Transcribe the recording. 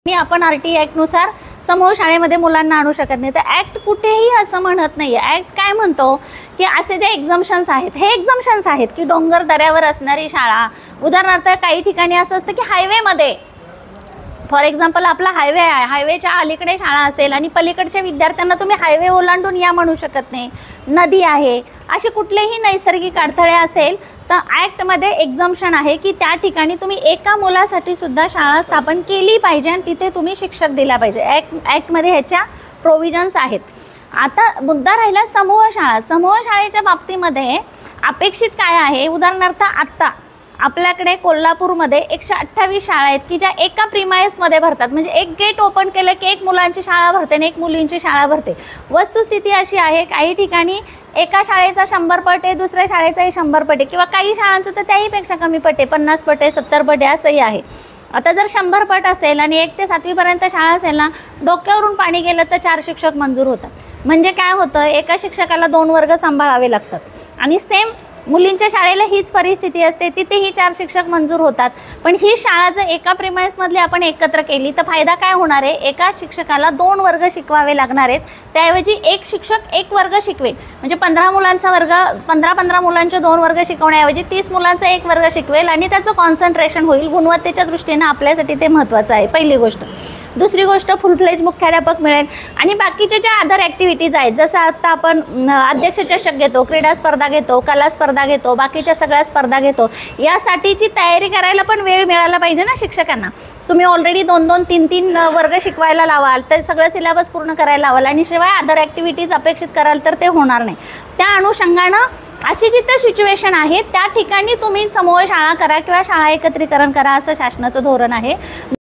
आपण आरटी ॲक्टनुसार समूह शाळेमध्ये मुलांना आणू शकत नाही। तर ॲक्ट कुठेही असं म्हणत नाही आहे। ॲक्ट काय म्हणतो की असे जे एक्झम्पशन्स आहेत, हे एक्झम्पशन्स आहेत की डोंगर दऱ्यावर असणारी शाळा, उदाहरणार्थ काही ठिकाणी असं असतं की हायवेमध्ये, फॉर एक्झाम्पल आपला हायवे आहे, हायवेच्या अलीकडे शाळा असेल आणि पलीकडच्या विद्यार्थ्यांना तुम्ही हायवे ओलांडून या म्हणू शकत नाही, नदी आहे, असे कुठलेही नैसर्गिक अडथळे असेल तर ॲक्टमध्ये एक्झम्पशन आहे की त्या ठिकाणी तुम्ही एका मुलासाठी सुद्धा शाळा स्थापन केली पाहिजे आणि तिथे तुम्ही शिक्षक दिला पाहिजे। ॲक्टमध्ये ह्याच्या प्रोव्हिजन्स आहेत। आता मुद्दा राहिला समूह शाळा। समूह शाळेच्या बाबतीमध्ये अपेक्षित काय आहे, उदाहरणार्थ आत्ता आपल्याकडे कोल्हापूरमध्ये 128 शाळा आहेत की ज्या एका प्रीमाइसमध्ये भरतात, म्हणजे एक गेट ओपन केलं की एक मुलांची शाळा भरते आणि एक मुलींची शाळा भरते। वस्तुस्थिती अशी आहे, काही ठिकाणी एका शाळेचा 100 पट आहे, दुसऱ्या शाळेचाही 100 पट आहे, किंवा काही शाळांचं तर त्याहीपेक्षा कमी पट आहे, 50 पट आहे, 70 पट आहे, असंही आहे। आता जर 100 पट असेल आणि 1 ते 7वी पर्यंत शाळा असेल ना, डोक्यावरून पाणी गेलं तर 4 शिक्षक मंजूर होतात। म्हणजे काय होतं, एका शिक्षकाला 2 वर्ग सांभाळावे लागतात। आणि सेम मुलींच्या शाळेला हीच परिस्थिती असते, तिथेही 4 शिक्षक मंजूर होतात। पण ही शाळा जर एका प्रीमाइसमधली आपण एकत्र केली तर फायदा काय होणार आहे, एका शिक्षकाला 2 वर्ग शिकवावे लागणार आहेत, त्याऐवजी एक शिक्षक 1 वर्ग शिकवेल। म्हणजे 15 मुलांचा वर्ग, 15 मुलांचे 2 वर्ग शिकवण्याऐवजी 30 मुलांचा 1 वर्ग शिकवेल आणि त्याचं कॉन्सन्ट्रेशन होईल। गुणवत्तेच्या दृष्टीने आपल्यासाठी ते महत्त्वाचं आहे, पहिली गोष्ट। दुसरी गोष्ट, फुल फ्लेज मुख्याध्यापक मिळेल आणि बाकीचे ज्या अदर ॲक्टिव्हिटीज आहेत, जसं आता आपण अध्यक्ष चषक घेतो, क्रीडा स्पर्धा घेतो, कला स्पर्धा घेतो, बाकीच्या सगळ्या स्पर्धा घेतो, यासाठीची तयारी करायला पण वेळ मिळाला पाहिजे ना शिक्षकांना। तुम्ही ऑलरेडी 2-2, 3-3 वर्ग शिकवायला लावाल तर सगळं सिलेबस पूर्ण करायला लावाल आणि शिवाय अदर ॲक्टिव्हिटीज अपेक्षित कराल तर ते होणार नाही। त्या अनुषंगानं अशी जिथे सिच्युएशन आहे त्या ठिकाणी तुम्ही समूह शाळा करा किंवा शाळा एकत्रीकरण करा, असं शासनाचं धोरण आहे।